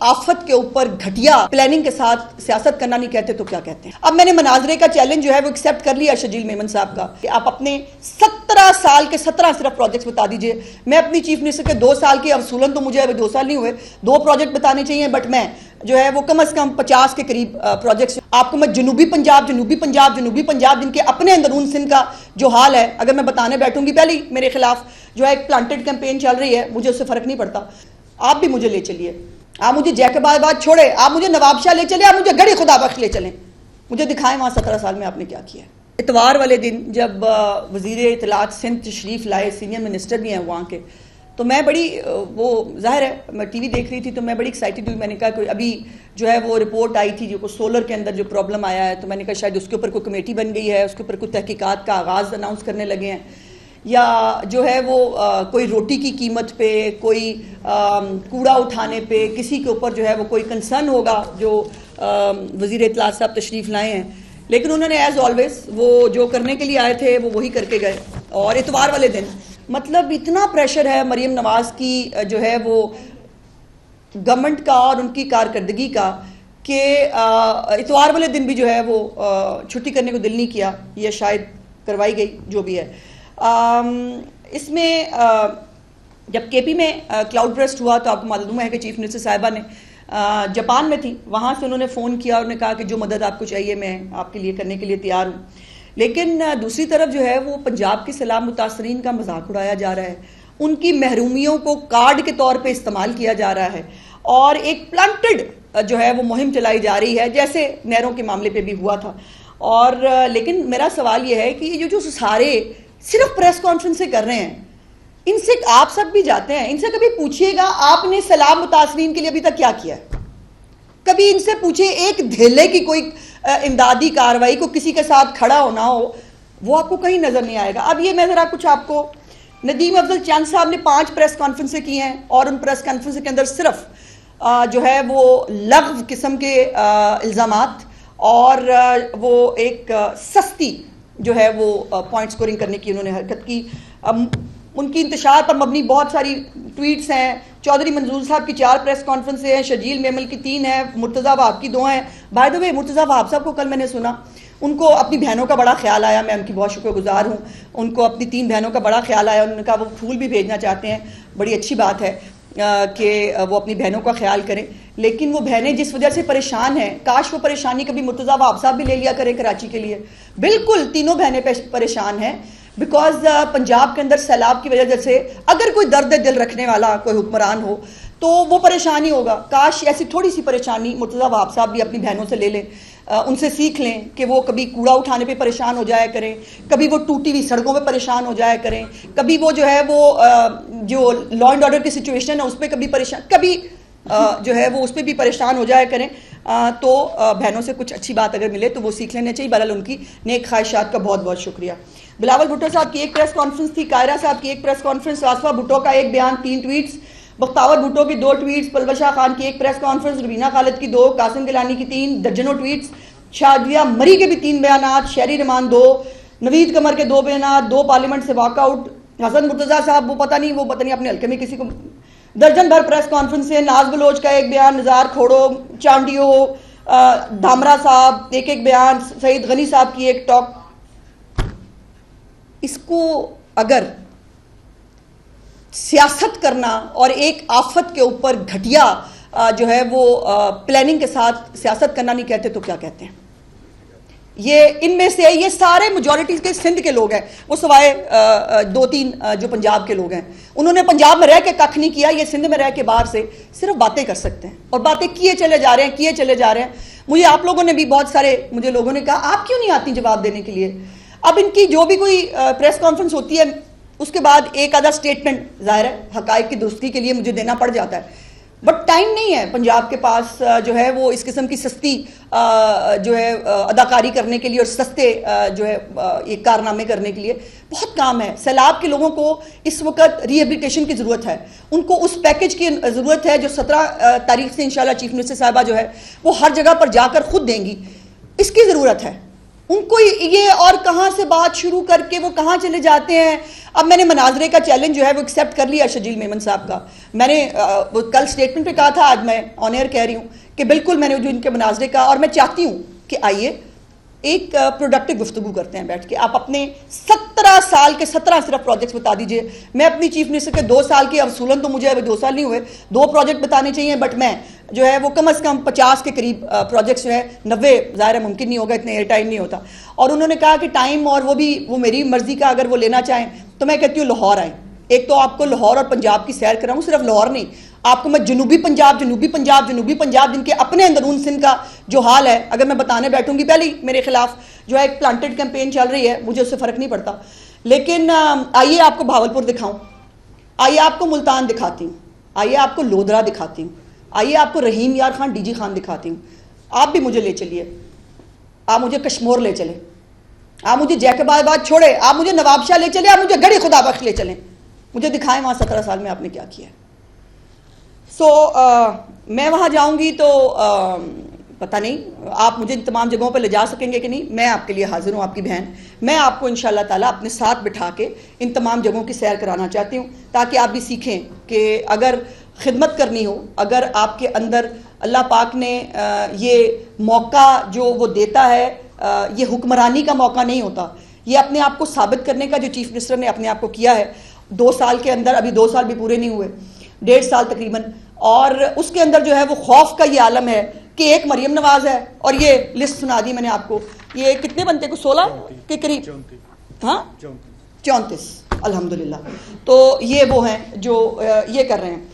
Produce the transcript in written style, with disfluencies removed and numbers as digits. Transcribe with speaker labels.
Speaker 1: آفت کے اوپر گھٹیا پلاننگ کے ساتھ سیاست کرنا نہیں کہتے تو کیا کہتے ہیں؟ اب میں نے مناظرے کا چیلنج جو ہے وہ ایکسیپٹ کر لیا شجیل میمن صاحب کا کہ آپ اپنے 17 سال کے 17 صرف پروجیکٹس بتا دیجئے. میں اپنی چیف منسٹر کے 2 سال کی اصولاً تو مجھے ابھی 2 سال نہیں ہوئے 2 پروجیکٹ بتانے چاہیے، بٹ میں جو ہے وہ کم از کم 50 کے قریب پروجیکٹس آپ کو میں جنوبی پنجاب جن کے اپنے اندرون سندھ کا جو حال ہے اگر میں بتانے بیٹھوں گی. پہلے میرے خلاف جو ہے ایک پلانٹڈ کیمپین چل رہی ہے، مجھے اس سے فرق نہیں پڑتا. آپ بھی مجھے لے چلیے، آپ مجھے جیکب آباد چھوڑے، آپ مجھے نواب شاہ لے چلیں، آپ مجھے گڑھی خدا بخش لے چلیں، مجھے دکھائیں وہاں 17 سال میں آپ نے کیا کیا ہے. اتوار والے دن جب وزیر اطلاعات سندھ تشریف لائے، سینئر منسٹر بھی ہیں وہاں کے، تو میں بڑی وہ ظاہر ہے میں ٹی وی دیکھ رہی تھی تو میں بڑی ایکسائٹڈ ہوئی. میں نے کہا کوئی ابھی جو ہے وہ رپورٹ آئی تھی جو سولر کے اندر جو پرابلم آیا ہے، تو میں نے کہا شاید اس کے اوپر کوئی کمیٹی بن گئی ہے، اس کے اوپر کوئی تحقیقات کا آغاز اناؤنس کرنے لگے ہیں، یا جو ہے وہ کوئی روٹی کی قیمت پہ، کوئی کوڑا اٹھانے پہ کسی کے اوپر جو ہے وہ کوئی کنسرن ہوگا جو وزیر اطلاعات صاحب تشریف لائے ہیں. لیکن انہوں نے ایز آلویز وہ جو کرنے کے لیے آئے تھے وہ وہی کر کے گئے. اور اتوار والے دن مطلب اتنا پریشر ہے مریم نواز کی جو ہے وہ گورنمنٹ کا اور ان کی کارکردگی کا کہ اتوار والے دن بھی جو ہے وہ چھٹی کرنے کو دل نہیں کیا، یا شاید کروائی گئی جو بھی ہے. اس میں جب کے پی میں کلاؤڈ برسٹ ہوا تو آپ کو معلوم ہے کہ چیف منسٹر صاحبہ نے جاپان میں تھی، وہاں سے انہوں نے فون کیا اور انہوں نے کہا کہ جو مدد آپ کو چاہیے میں آپ کے لیے کرنے کے لیے تیار ہوں. لیکن دوسری طرف جو ہے وہ پنجاب کے سیلاب متاثرین کا مذاق اڑایا جا رہا ہے، ان کی محرومیوں کو کارڈ کے طور پہ استعمال کیا جا رہا ہے، اور ایک پلانٹڈ جو ہے وہ مہم چلائی جا رہی ہے جیسے نہروں کے معاملے پہ بھی ہوا تھا. اور لیکن میرا سوال یہ ہے کہ یہ جو سارے صرف پریس کانفرنس سے کر رہے ہیں، ان سے آپ سب بھی جاتے ہیں، ان سے کبھی پوچھئے گا آپ نے سیلاب متاثرین کے لیے ابھی تک کیا کیا ہے؟ کبھی ان سے پوچھیں ایک دھیلے کی کوئی امدادی کارروائی کو کسی کے ساتھ کھڑا ہونا ہو، وہ آپ کو کہیں نظر نہیں آئے گا. اب یہ میں ذرا کچھ آپ کو ندیم افضل چند صاحب نے 5 پریس کانفرنسیں کی ہیں، اور ان پریس کانفرنس کے اندر صرف جو ہے وہ لغو قسم کے الزامات اور وہ ایک سستی جو ہے وہ پوائنٹ سکورنگ کرنے کی انہوں نے حرکت کی. ان کی انتشار پر مبنی بہت ساری ٹویٹس ہیں. چودھری منظور صاحب کی 4 پریس کانفرنسیں ہیں، شجیل میمل کی 3 ہیں، مرتضیٰ وہاب کی 2 ہیں. بائی دا وے مرتضیٰ وہاب صاحب کو کل میں نے سنا ان کو اپنی بہنوں کا بڑا خیال آیا، میں ان کی بہت شکر گزار ہوں. ان کو اپنی 3 بہنوں کا بڑا خیال آیا، انہوں نے کہا وہ پھول بھی بھیجنا چاہتے ہیں. بڑی اچھی بات ہے کہ وہ اپنی بہنوں کا خیال کریں. لیکن وہ بہنیں جس وجہ سے پریشان ہیں، کاش وہ پریشانی کبھی مرتضیٰ وہاب صاحب بھی لے لیا کریں کراچی کے لیے. بالکل تینوں بہنیں پریشان ہیں، بیکاز پنجاب کے اندر سیلاب کی وجہ سے اگر کوئی درد دل رکھنے والا کوئی حکمران ہو تو وہ پریشان ہی ہوگا. کاش ایسی تھوڑی سی پریشانی مرتضیٰ وہاب صاحب بھی اپنی بہنوں سے لے لیں، ان سے سیکھ لیں کہ وہ کبھی کوڑا اٹھانے پہ پریشان ہو جایا کریں، کبھی وہ ٹوٹی ہوئی سڑکوں پہ پریشان ہو جایا کریں، کبھی وہ جو ہے وہ جو لا اینڈ آرڈر کی سچویشن ہے اس پہ کبھی جو ہے وہ اس پہ بھی پریشان ہو جایا کریں. تو بہنوں سے کچھ اچھی بات اگر ملے تو وہ سیکھ لینا چاہیے. بہرحال ان کی نیک خواہشات کا بہت بہت شکریہ. بلاول بھٹو صاحب کی 1 پریس کانفرنس تھی، قاہرہ صاحب کی 1 پریس کانفرنس، آصفہ بھٹو کا 1 بیان 3 ٹویٹس، بختاور بھٹو کی 2 ٹویٹس، پلوشہ شاہ خان کی 1 پریس کانفرنس، روبینہ خالد کی 2، قاسم گیلانی کی 3 درجنوں ٹویٹس، شادیہ مری کے بھی 3 بیانات، شہری رحمان 2، نوید قمر کے 2 بیانات، 2 پارلیمنٹ سے واک آؤٹ، حسن مرتضیٰ صاحب وہ پتہ نہیں اپنے حلقے میں کسی کو درجن بھر پریس کانفرنس سے، ناز بلوچ کا 1 بیان، نزار کھوڑو، چانڈیو، دھامرا صاحب 1 بیان، سعید غنی صاحب کی 1 ٹاک. اس کو اگر سیاست کرنا اور ایک آفت کے اوپر گھٹیا جو ہے وہ پلاننگ کے ساتھ سیاست کرنا نہیں کہتے تو کیا کہتے ہیں؟ یہ ان میں سے یہ سارے میجورٹیز کے سندھ کے لوگ ہیں، وہ سوائے 2-3 جو پنجاب کے لوگ ہیں. انہوں نے پنجاب میں رہ کے ککھ نہیں کیا، یہ سندھ میں رہ کے باہر سے صرف باتیں کر سکتے ہیں، اور باتیں کیے چلے جا رہے ہیں. مجھے آپ لوگوں نے بھی بہت سارے مجھے لوگوں نے کہا آپ کیوں نہیں آتی جواب دینے کے لیے؟ اب ان کی جو بھی کوئی پریس کانفرنس ہوتی ہے اس کے بعد ایک آدھا سٹیٹمنٹ ظاہر ہے حقائق کی درستی کے لیے مجھے دینا پڑ جاتا ہے، بٹ ٹائم نہیں ہے پنجاب کے پاس جو ہے وہ اس قسم کی سستی جو ہے اداکاری کرنے کے لیے اور سستے جو ہے ایک کارنامے کرنے کے لیے. بہت کام ہے. سیلاب کے لوگوں کو اس وقت ری ہیبلیٹیشن کی ضرورت ہے، ان کو اس پیکج کی ضرورت ہے جو 17 تاریخ سے انشاءاللہ چیف منسٹر صاحبہ جو ہے وہ ہر جگہ پر جا کر خود دیں گی. اس کی ضرورت ہے. ان کو یہ اور کہاں سے بات شروع کر کے وہ کہاں چلے جاتے ہیں. اب میں نے مناظرے کا چیلنج جو ہے وہ ایکسیپٹ کر لیا شجیل میمن صاحب کا. میں نے کل سٹیٹمنٹ پہ کہا تھا, آج میں آن ایئر کہہ رہی ہوں کہ بالکل میں نے جو ان کے مناظرے کا, اور میں چاہتی ہوں کہ آئیے ایک پروڈکٹیو گفتگو کرتے ہیں بیٹھ کے. آپ اپنے 17 سال کے 17 صرف پروجیکٹس بتا دیجئے. میں اپنی چیف منسٹر کے 2 سال کے اصولاً تو مجھے ابھی 2 سال نہیں ہوئے, 2 پروجیکٹ بتانے چاہیے, بٹ میں جو ہے وہ کم از کم 50 کے قریب پروجیکٹس جو ہے, 90 ظاہر ممکن نہیں ہوگا, اتنے ایئر ٹائم نہیں ہوتا. اور انہوں نے کہا کہ ٹائم اور وہ میری مرضی کا اگر وہ لینا چاہیں تو میں کہتی ہوں لاہور آئیں. ایک تو آپ کو لاہور اور پنجاب کی سیر کراؤں, صرف لاہور نہیں, آپ کو میں جنوبی پنجاب جن کے اپنے اندرون سندھ کا جو حال ہے اگر میں بتانے بیٹھوں گی, پہلے میرے خلاف جو ہے ایک پلانٹڈ کیمپین چل رہی ہے, مجھے اس سے فرق نہیں پڑتا, لیکن آئیے آپ کو بھاولپور دکھاؤں, آئیے آپ کو ملتان دکھاتی ہوں, آئیے آپ کو لودھرا دکھاتی ہوں, آئیے آپ کو رحیم یار خان ڈی جی خان دکھاتی ہوں. آپ بھی مجھے لے چلیے, آپ مجھے کشمور لے چلیں, آپ مجھے جیکب آباد چھوڑے, آپ مجھے نواب شاہ لے چلیں, آپ مجھے گڑھی خدا بخش لے چلیں, مجھے دکھائیں وہاں 17 سال میں آپ نے کیا کیا ہے. میں وہاں جاؤں گی تو پتہ نہیں آپ مجھے ان تمام جگہوں پہ لے جا سکیں گے کہ نہیں. میں آپ کے لیے حاضر ہوں, آپ کی بہن. میں آپ کو انشاءاللہ تعالیٰ اپنے ساتھ بٹھا کے ان تمام جگہوں کی سیر کرانا چاہتی ہوں, تاکہ آپ بھی سیکھیں کہ اگر خدمت کرنی ہو, اگر آپ کے اندر اللہ پاک نے یہ موقع جو وہ دیتا ہے, یہ حکمرانی کا موقع نہیں ہوتا, یہ اپنے آپ کو ثابت کرنے کا جو چیف منسٹر نے اپنے آپ کو کیا ہے 2 سال کے اندر, ابھی 2 سال بھی پورے نہیں ہوئے, 1.5 سال تقریباً, اور اس کے اندر جو ہے وہ خوف کا یہ عالم ہے کہ ایک مریم نواز ہے, اور یہ لسٹ سنا دی میں نے آپ کو, یہ کتنے بنتے کو 16 کے قریب, ہاں 34 الحمدللہ. تو یہ وہ ہیں جو یہ کر رہے ہیں.